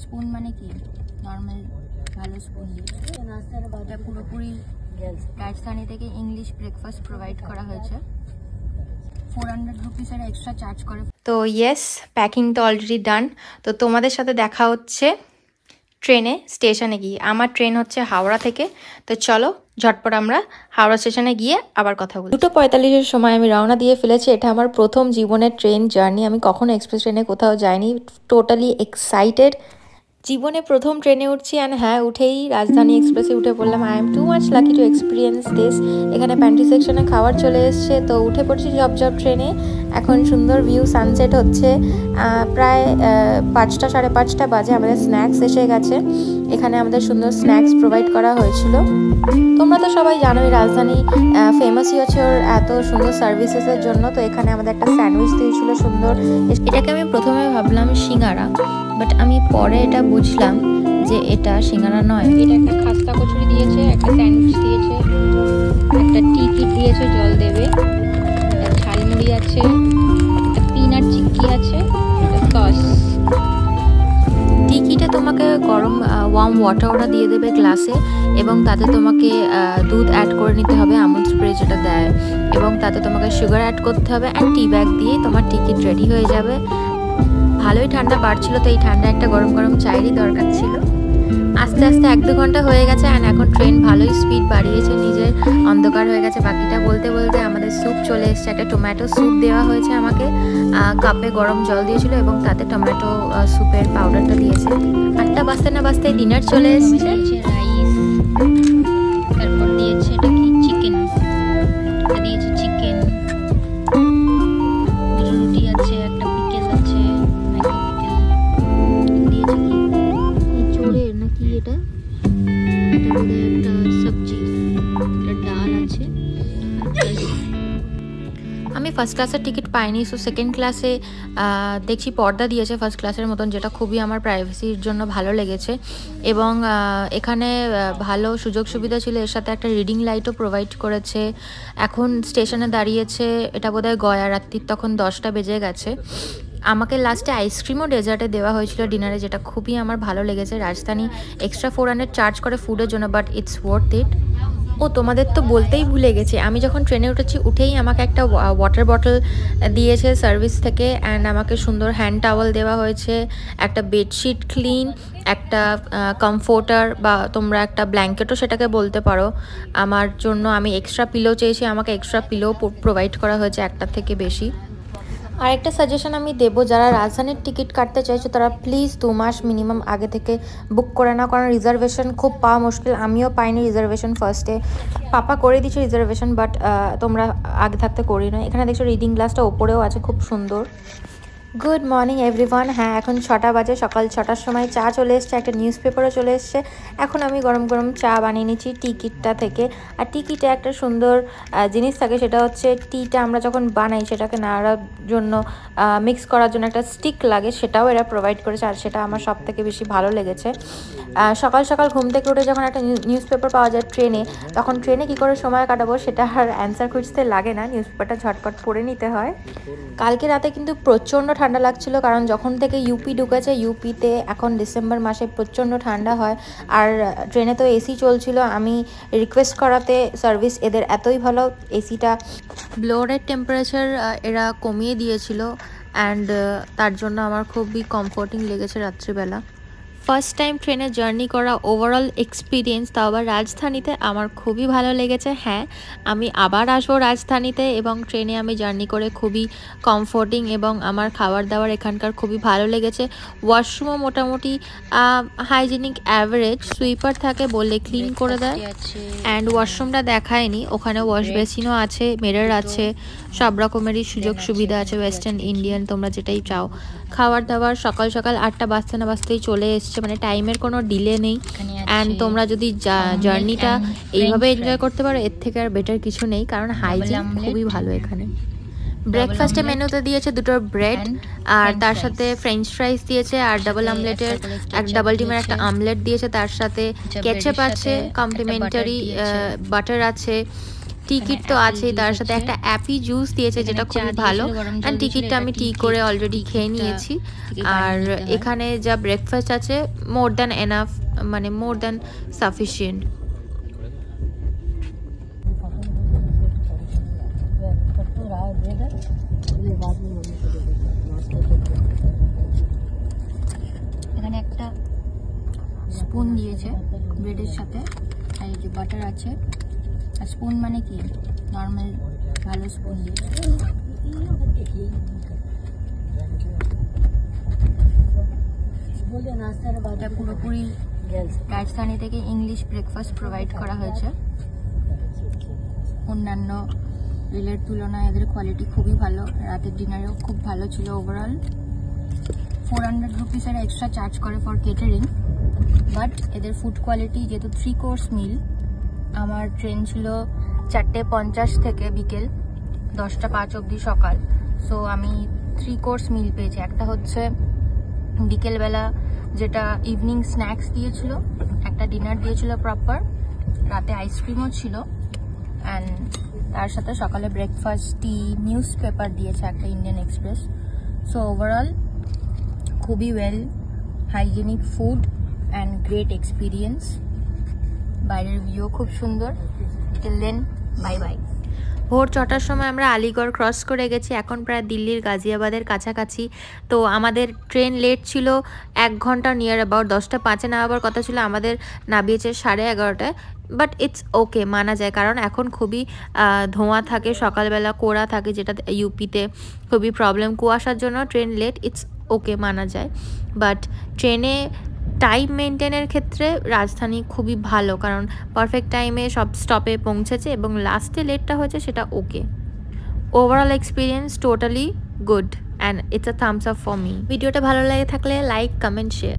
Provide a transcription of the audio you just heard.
Spoon মানে কি normal ভালো স্পুন এটা পুরোপুরি রাজধানী থেকে ইংলিশ ব্রেকফাস্ট প্রোভাইড করা হয়েছে 400 রুপিসের এক্সট্রা চার্জ করে। তো ইয়েস, প্যাকিং তো অলরেডি ডান। তো তোমাদের সাথে দেখা হচ্ছে ট্রেনে স্টেশনে গিয়ে। আমার ট্রেন হচ্ছে হাওড়া থেকে। তো চলো ঝটপট আমরা হাওড়া স্টেশনে গিয়ে আবার কথা বলি। 2:45-এর সময় আমি রওনা দিয়ে ফেলেছি। এটা আমার প্রথম জীবনের ট্রেন জার্নি। আমি কখনো এক্সপ্রেস ট্রেনে কোথাও যাইনি। টোটালি এক্সাইটেড, জীবনে প্রথম ট্রেনে উঠছি। অ্যান্ড হ্যাঁ, উঠেই রাজধানী এক্সপ্রেসে উঠে পড়লাম। I am too much lucky to experience this. এখানে প্যান্ট্রি সেকশনে খাবার চলে এসছে। তো উঠে পড়ছি জব ট্রেনে। এখন সুন্দর ভিউ, সানসেট হচ্ছে। প্রায় 5টা 5:30 বাজে। আমাদের স্ন্যাক্স এসে গেছে। এখানে আমাদের সুন্দর স্ন্যাক্স প্রোভাইড করা হয়েছিল। তোমরা তো সবাই জানোই রাজধানী ফেমাসই হচ্ছে ওর এত সুন্দর সার্ভিসেসের জন্য। তো এখানে আমাদের একটা স্যান্ডউইচ দিয়েছিল সুন্দর। এটাকে আমি প্রথমে ভাবলাম সিঙ্গারা, বাট আমি পরে এটা বুঝলাম যে এটা সিঙ্গারা নয়। এটা একটা খাস্তা কচুরি দিয়েছে, একটা স্যান্ডউইচ দিয়েছে, একটা টি কিট দিয়েছে, জল দেবে, একটা ঝালমুড়ি আছে, একটা পিনাট চিক্কি আছে, একটা সস। টিকিটে তোমাকে গরম ওয়ার্ম ওয়াটার ওরা দিয়ে দেবে গ্লাসে, এবং তাতে তোমাকে দুধ অ্যাড করে নিতে হবে, আমুল স্প্রে যেটা দেয়, এবং তাতে তোমাকে সুগার অ্যাড করতে হবে। অ্যান্ড টি ব্যাগ দিয়ে তোমার টিকিট রেডি হয়ে যাবে। ভালোই ঠান্ডা বাড়ছিল, তো এই ঠান্ডা একটা গরম গরম চায়েরই দরকার ছিল। আস্তে আস্তে 1-2 ঘন্টা হয়ে গেছে। অ্যান্ড এখন ট্রেন ভালোই স্পিড বাড়িয়েছে, নিজের অন্ধকার হয়ে গেছে। বাকিটা বলতে বলতে আমাদের স্যুপ চলে এসছে। একটা টমেটো স্যুপ দেওয়া হয়েছে আমাকে, কাপে গরম জল দিয়েছিল এবং তাতে টমেটো স্যুপের পাউডারটা দিয়েছে। 8টা বাজতে না বাজতে ডিনার চলে এসছে। রাইস, তারপর দিয়েছে এটা কি চিকেন, দিয়েছে চিকেন, রুটি আছে, একটা পিকেল আছে, দিয়েছে কি চোরের নাকি এটা বোধহয় একটা সবজি, একটা ডাল আছে। আমি ফার্স্ট ক্লাসের টিকিট পাইনি, সো সেকেন্ড ক্লাসে দেখছি পর্দা দিয়েছে ফার্স্ট ক্লাসের মতন, যেটা খুবই আমার প্রাইভেসির জন্য ভালো লেগেছে। এবং এখানে ভালো সুযোগ সুবিধা ছিল। এর সাথে একটা রিডিং লাইটও প্রোভাইড করেছে। এখন স্টেশনে দাঁড়িয়েছে, এটা বোধহয় গয়া, রাত্রির তখন 10টা বেজে গেছে। আমাকে লাস্টে আইসক্রিমও ডেজার্টে দেওয়া হয়েছিল ডিনারে, যেটা খুবই আমার ভালো লেগেছে। রাজধানী এক্সট্রা 400 চার্জ করে ফুডের জন্য, বাট ইটস ওয়ার্থ ইট। ও তোমাদের তো বলতেই ভুলে গেছি, আমি যখন ট্রেনে উঠেছি উঠেই আমাকে একটা ওয়াটার বটল দিয়েছে সার্ভিস থেকে। অ্যান্ড আমাকে সুন্দর হ্যান্ড টাওয়াল দেওয়া হয়েছে, একটা বেডশিট ক্লিন, একটা কমফোর্টার বা তোমরা একটা ব্ল্যাঙ্কেটও সেটাকে বলতে পারো আমার জন্য। আমি এক্সট্রা পিলো চেয়েছি, আমাকে এক্সট্রা পিলো প্রোভাইড করা হয়েছে, একটার থেকে বেশি। আরেকটা সাজেশন আমি দেবো, যারা রাজধানীর টিকিট কাটতে চাইছো তারা প্লিজ 2 মাস মিনিমাম আগে থেকে বুক করে নাও, কারণ রিজার্ভেশন খুব পাওয়া মুশকিল। আমিও পাইনি রিজার্ভেশন ফার্স্টে, পাপা করে দিচ্ছে রিজার্ভেশন, বাট তোমরা আগে থাকতে করি না। এখানে দেখছো রিডিং গ্লাসটা ওপরেও আছে, খুব সুন্দর। Good morning everyone. হ্যাঁ, এখন 6টা বাজে, সকাল 6টার সময় চা চলে এসছে, একটা নিউজ পেপারও চলে এসছে। এখন আমি গরম গরম চা বানিয়ে নিচ্ছি টিকিটটা থেকে। আর টিকিটে একটা সুন্দর জিনিস থাকে, সেটা হচ্ছে টিটা আমরা যখন বানাই সেটাকে নাড়ার জন্য, মিক্স করার জন্য একটা স্টিক লাগে, সেটাও এরা প্রোভাইড করেছে। আর সেটা আমার সব থেকে বেশি ভালো লেগেছে। সকাল সকাল ঘুম থেকে উঠে যখন একটা নিউজ পেপার পাওয়া যায় ট্রেনে, তখন ট্রেনে কী করে সময় কাটাবো সেটা আর অ্যান্সার খুঁজতে লাগে না, নিউজ পেপারটা ঝটপট পড়ে নিতে হয়। কালকে রাতে কিন্তু প্রচণ্ড ঠান্ডা লাগছিল, কারণ যখন থেকে ইউপি ঢুকেছে, ইউপিতে এখন ডিসেম্বর মাসে প্রচণ্ড ঠান্ডা হয়। আর ট্রেনে তো এসি চলছিল। আমি রিকোয়েস্ট করাতে সার্ভিস এদের এতই ভালো, এসিটা ব্লোরের টেম্পারেচার এরা কমিয়ে দিয়েছিল। অ্যান্ড তার জন্য আমার খুবই কমফোর্টিং লেগেছে রাত্রিবেলা। ফার্স্ট টাইম ট্রেনে জার্নি করা, ওভারঅল এক্সপিরিয়েন্স, তাও আবার রাজধানীতে, আমার খুবই ভালো লেগেছে। হ্যাঁ, আমি আবার আসবো রাজধানীতে, এবং ট্রেনে আমি জার্নি করে খুবই কমফোর্টিং, এবং আমার খাবার দাবার এখানকার খুবই ভালো লেগেছে। ওয়াশরুমও মোটামুটি হাইজিনিক অ্যাভারেজ, সুইপার থাকে বললে ক্লিন করে দেয়। অ্যান্ড ওয়াশরুমটা দেখায়নি, ওখানে ওয়াশ বেসিনও আছে, মিরর আছে, সব রকমেরই সুযোগ সুবিধা আছে, ওয়েস্টার্ন ইন্ডিয়ান তোমরা যেটাই চাও। খাবার দাবার সকাল সকাল 8টা বাজতে না বাজতেই চলে এসছে, মানে টাইমের কোনো ডিলে নেই। অ্যান্ড তোমরা যদি জার্নিটা এইভাবে এনজয় করতে পারো, এর থেকে আর বেটার কিছু নেই, কারণ হাইজিন খুবই ভালো এখানে। ব্রেকফাস্টে মেনুতে দিয়েছে 2টো ব্রেড, আর তার সাথে ফ্রেঞ্চ ফ্রাইস দিয়েছে, আর ডাবল আমলেটের ডাবল ডিমের একটা আমলেট দিয়েছে, তার সাথে কেচাপ আছে, কমপ্লিমেন্টারি বাটার আছে, টিকিট তো আছেই, তার সাথে একটা অ্যাপি জুস দিয়েছে যেটা খুবই ভালো। অ্যান্ড টিকিটটা আমি টি করে অলরেডি খেয়ে নিয়েছি। আর এখানে যা ব্রেকফাস্ট আছে মোর দ্যান এনাফ, মানে মোর দ্যান সাফিসিয়েন্ট। এখানে একটা স্পুন দিয়েছে ব্রেডের সাথে, আর এই যে বাটার আছে। আর স্পুন মানে কি নর্মাল ভালো স্পুন দিয়েছে। এটা পুরোপুরি রাজধানী থেকে ইংলিশ ব্রেকফাস্ট প্রোভাইড করা হয়েছে। অন্যান্য রেলের তুলনায় এদের কোয়ালিটি খুবই ভালো। রাতের ডিনারেও খুব ভালো ছিল। ওভারঅল 400 রুপিসের এক্সট্রা চার্জ করে ফর কেটারিং, বাট এদের ফুড কোয়ালিটি যেহেতু 3 কোর্স মিল। আমার ট্রেন ছিল 4:50 থেকে বিকেল 10:05 অবধি সকাল। সো আমি 3 কোর্স মিল পেয়েছি। একটা হচ্ছে বিকেলবেলা যেটা ইভিনিং স্ন্যাক্স দিয়েছিল, একটা ডিনার দিয়েছিল প্রপার, রাতে আইসক্রিমও ছিল, অ্যান্ড তার সাথে সকালে ব্রেকফাস্ট, টি, নিউজ পেপার দিয়েছে একটা ইন্ডিয়ান এক্সপ্রেস। সো ওভারঅল খুবই well hygienic food and great experience. বাইরের ভিউ খুব সুন্দর। Till then bye bye. ভোর 6টার সময় আমরা আলিগড় ক্রস করে গেছি, এখন প্রায় দিল্লির গাজিয়াবাদের কাছাকাছি। তো আমাদের ট্রেন লেট ছিল 1 ঘন্টা নিয়ার অ্যাবাউট। 10:05-এ নামাবার কথা ছিল, আমাদের নামিয়েছে 11:30টায়। বাট ইটস ওকে, মানা যায়, কারণ এখন খুবই ধোঁয়া থাকে, সকালবেলা কোড়া থাকে, যেটা ইউপিতে খুবই প্রবলেম। কুয়াশার জন্য ট্রেন লেট, ইটস ওকে, মানা যায়। বাট ট্রেনে টাইম মেনটেনের ক্ষেত্রে রাজধানী খুবই ভালো, কারণ পারফেক্ট টাইমে সব স্টপে পৌঁছেছে এবং লাস্টে লেটটা হয়েছে সেটা okay. Overall experience totally good and it's a thumbs up for me. ভিডিওটা ভালো লাগে থাকলে লাইক, কমেন্ট, শেয়ার।